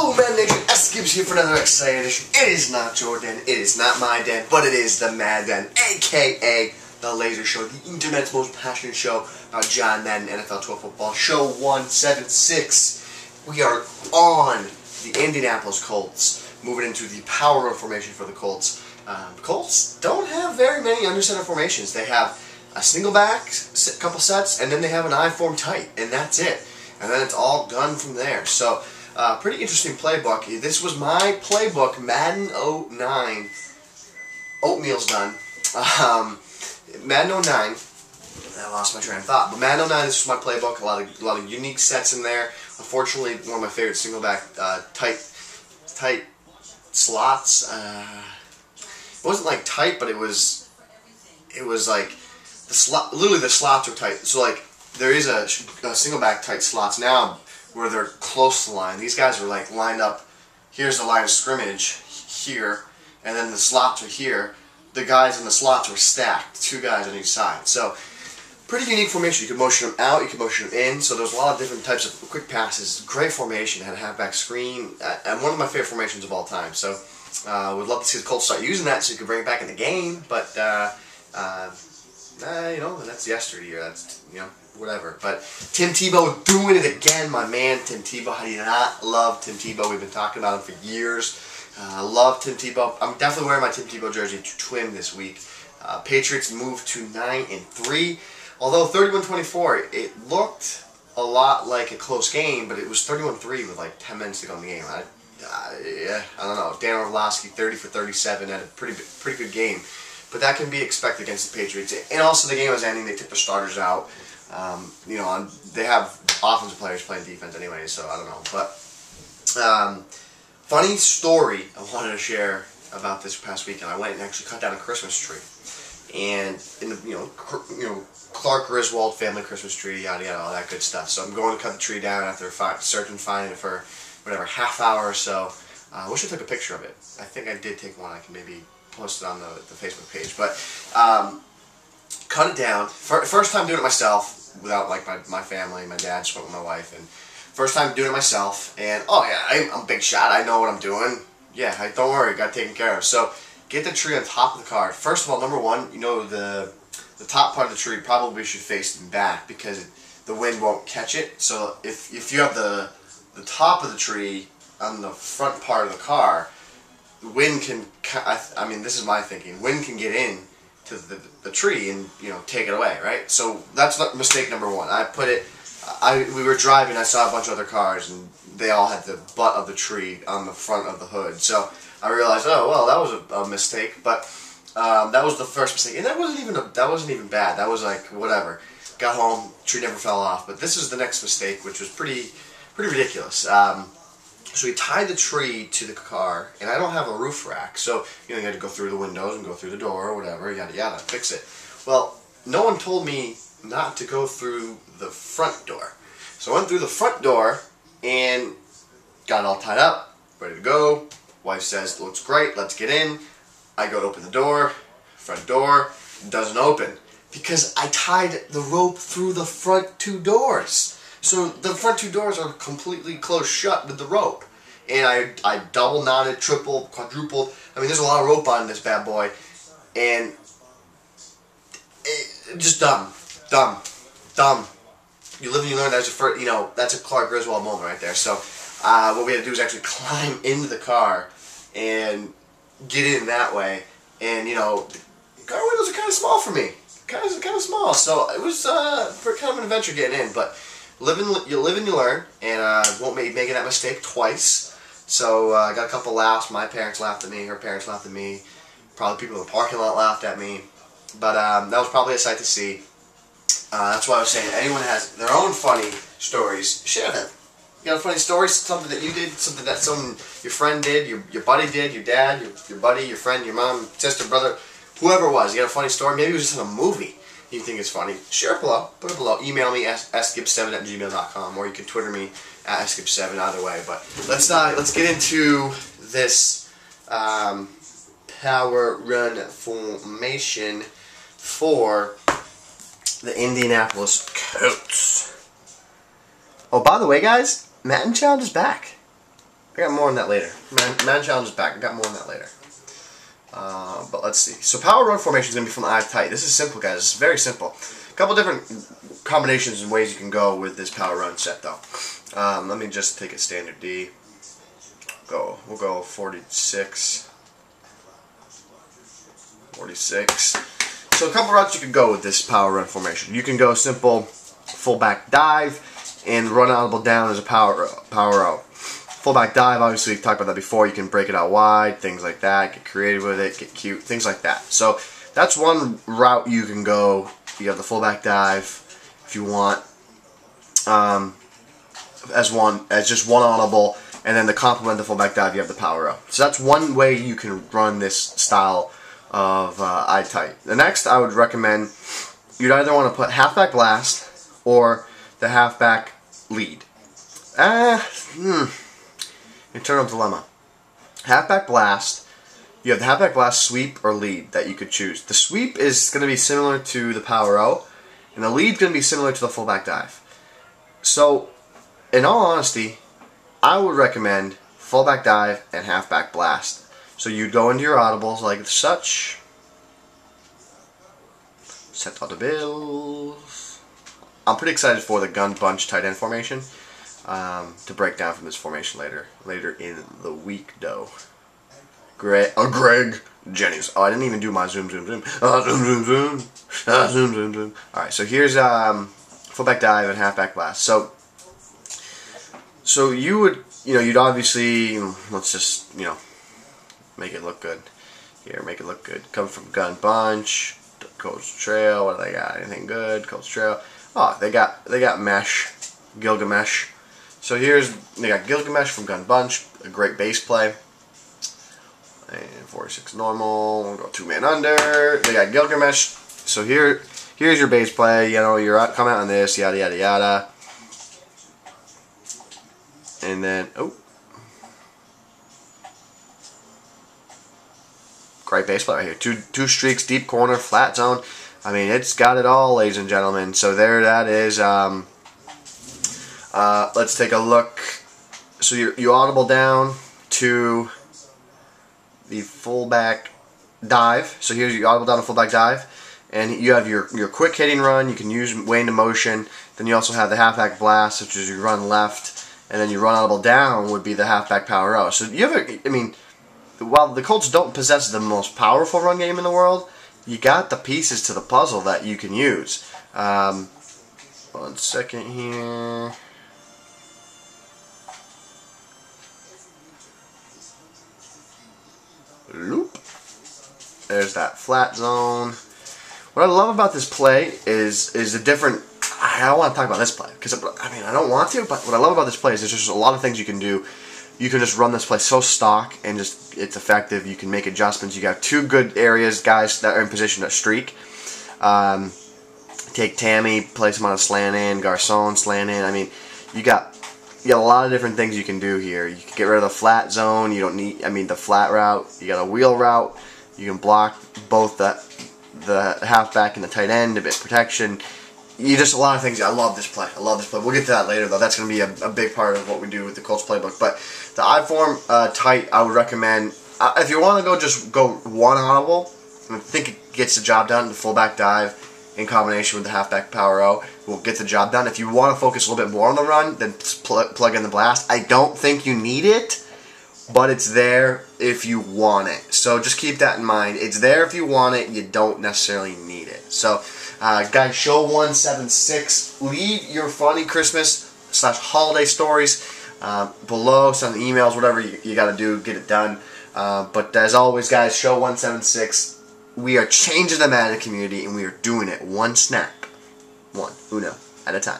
Hello, Madden Nation. GIbs here for another exciting edition. It is not your den, it is not my den, but it is the Madden, aka the Laser Show, the internet's most passionate show about John Madden, NFL 12 football. Show 176. We are on the Indianapolis Colts, moving into the power road formation for the Colts. Colts don't have very many under center formations. They have a single back, couple sets, and then they have an I-form tight, and that's it. And then it's all done from there. So, pretty interesting playbook. This was my playbook, Madden 09. Oatmeal's done. Madden 09. I lost my train of thought. But Madden 09, this was my playbook. A lot of unique sets in there. Unfortunately, one of my favorite single back tight slots. It wasn't like tight, but it was like literally the slots are tight. So like there is a single back tight slots now where they're close to the line. These guys are like lined up. Here's the line of scrimmage here, and then the slots are here. The guys in the slots were stacked, two guys on each side. So pretty unique formation. You could motion them out, you could motion them in. So there's a lot of different types of quick passes. Great formation. Had a halfback screen, and one of my favorite formations of all time. So would love to see the Colts start using that so you could bring it back in the game. But you know, that's yesteryear. That's, you know, whatever. But Tim Tebow doing it again, my man Tim Tebow. How do you not love Tim Tebow? We've been talking about him for years. I love Tim Tebow. I'm definitely wearing my Tim Tebow jersey to twin this week. Patriots moved to 9-3. Although 31-24, it looked a lot like a close game, but it was 31-3 with like 10 minutes to go in the game. Yeah, I don't know. Dan Orlovsky, 30 for 37, had a pretty good game. But that can be expected against the Patriots. And also the game was ending. They took their starters out. You know, they have offensive players playing defense anyway, so I don't know. But funny story I wanted to share about this past weekend. I went and actually cut down a Christmas tree, and in the you know Clark Griswold family Christmas tree, yada yada, all that good stuff. So I'm going to cut the tree down after searching, finding it for whatever half hour or so. I wish I took a picture of it. I think I did take one. I can maybe post it on the Facebook page. But cut it down. First time doing it myself without like my family. My dad just went with my wife, and first time doing it myself. And oh yeah, I'm a big shot. I know what I'm doing. Yeah, don't worry, got taken care of. So get the tree on top of the car. First of all, number one, you know the top part of the tree probably should face back because the wind won't catch it. So if you have the top of the tree on the front part of the car, the wind can, I mean, this is my thinking, wind can get in to the tree and, you know, take it away, right? So that's mistake number one. We were driving, I saw a bunch of other cars, and they all had the butt of the tree on the front of the hood. So I realized, oh, well, that was a mistake, but that was the first mistake. And that wasn't even bad. That was like, whatever. Got home, tree never fell off. But this is the next mistake, which was pretty ridiculous. So we tied the tree to the car, and I don't have a roof rack, so you know you had to go through the windows and go through the door or whatever, yada yada, fix it. Well, no one told me not to go through the front door. So I went through the front door and got it all tied up, ready to go. Wife says, looks great, let's get in. I go to open the door, front door doesn't open because I tied the rope through the front two doors. So the front two doors are completely closed shut with the rope. And I double knotted, triple, quadrupled. I mean, there's a lot of rope on this bad boy. And just dumb. You live and you learn. That's a Clark Griswold moment right there. So what we had to do is actually climb into the car and get in that way. And, you know, the car windows are kind of small for me. Kind of small. So it was kind of an adventure getting in. But you live and you learn, and won't be making that mistake twice. So I got a couple laughs. My parents laughed at me, her parents laughed at me, probably people in the parking lot laughed at me. But that was probably a sight to see. That's why I was saying, anyone has their own funny stories, share them. You got a funny story, something that you did, something that your friend did, your buddy did, your dad, your buddy, your friend, your mom, sister, brother, whoever it was. You got a funny story, maybe it was just in a movie you think it's funny, share it below, put it below. Email me sgib7@gmail.com, or you can Twitter me at sgib7, either way. But let's get into this power run formation for the Indianapolis Colts. Oh, by the way, guys, Madden Challenge is back. I got more on that later. Man challenge is back. I got more on that later. But let's see. So power run formation is going to be from the eye tight. This is simple, guys. It's very simple. A couple different combinations and ways you can go with this power run set, though. Let me just take a standard D. We'll go 46. 46. So a couple routes you can go with this power run formation. You can go simple fullback dive and run audible down as a power out. Fullback dive, obviously we've talked about that before. You can break it out wide, things like that. Get creative with it, get cute, things like that. So that's one route you can go. You have the fullback dive if you want, as just one audible, and then to complement the fullback dive, you have the power out. So that's one way you can run this style of eye tight. The next, I would recommend you'd either want to put halfback blast or the halfback lead. Internal dilemma. Halfback blast. You have the halfback blast, sweep, or lead that you could choose. The sweep is going to be similar to the power out, and the lead is going to be similar to the fullback dive. So, in all honesty, I would recommend fullback dive and halfback blast. So you'd go into your audibles like such. Set audibles. I'm pretty excited for the gun bunch tight end formation to break down from this formation later in the week, though. Greg Jennings. Oh, I didn't even do my zoom. Zoom. Zoom. All right, so here's fullback dive and halfback blast. So you would, you'd obviously, let's just, make it look good. Here, make it look good. Come from gun bunch, Colts trail. What do they got? Anything good? Colts trail. Oh, they got mesh, Gilgamesh. So they got Gilgamesh from gun bunch, a great base play. And 46 normal. We'll go 2-man under. They got Gilgamesh. So here's your base play. You're coming out on this, yada yada yada. And then great base play right here. Two streaks, deep corner, flat zone. I mean, it's got it all, ladies and gentlemen. So there that is. Let's take a look. So you audible down to the fullback dive. So here's your audible down to fullback dive, and you have your quick hitting run. You can use way into motion. Then you also have the halfback blast, which is you run left, and then you run audible down would be the halfback power out. So you have while the Colts don't possess the most powerful run game in the world, you got the pieces to the puzzle that you can use. 1 second here. Loop. There's that flat zone. What I love about this play is the different. I don't want to talk about this play because I don't want to. But what I love about this play is there's just a lot of things you can do. You can just run this play so stock and just it's effective. You can make adjustments. You got two good areas, guys that are in position to streak. Take Tammy, place him on a slant in. Garcon slant in. I mean, you got a lot of different things you can do here. You can get rid of the flat zone. You don't need, the flat route. You got a wheel route. You can block both the halfback and the tight end, a bit of protection. Just a lot of things. I love this play. We'll get to that later, though. That's going to be a big part of what we do with the Colts playbook. But the I form tight, I would recommend, if you want to just go one audible, I think it gets the job done, the fullback dive in combination with the halfback power out will get the job done. If you want to focus a little bit more on the run, then plug in the blast. I don't think you need it, but it's there if you want it. So just keep that in mind. It's there if you want it. You don't necessarily need it. So, guys, show 176. Leave your funny Christmas/holiday stories below. Send emails, whatever you got to do, get it done. But as always, guys, show 176. We are changing the Madden community, and we are doing it one snap, uno, at a time.